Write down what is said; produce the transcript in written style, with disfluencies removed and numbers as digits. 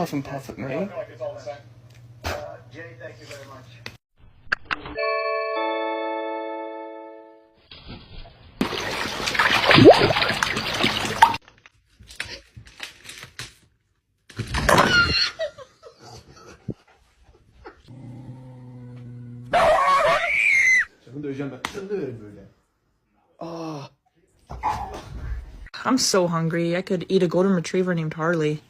Puff and puff it, mate. Jay, thank you very much. Sakın döveceğim ben. Sakın döverim böyle. I'm so hungry. I could eat a golden retriever named Harley.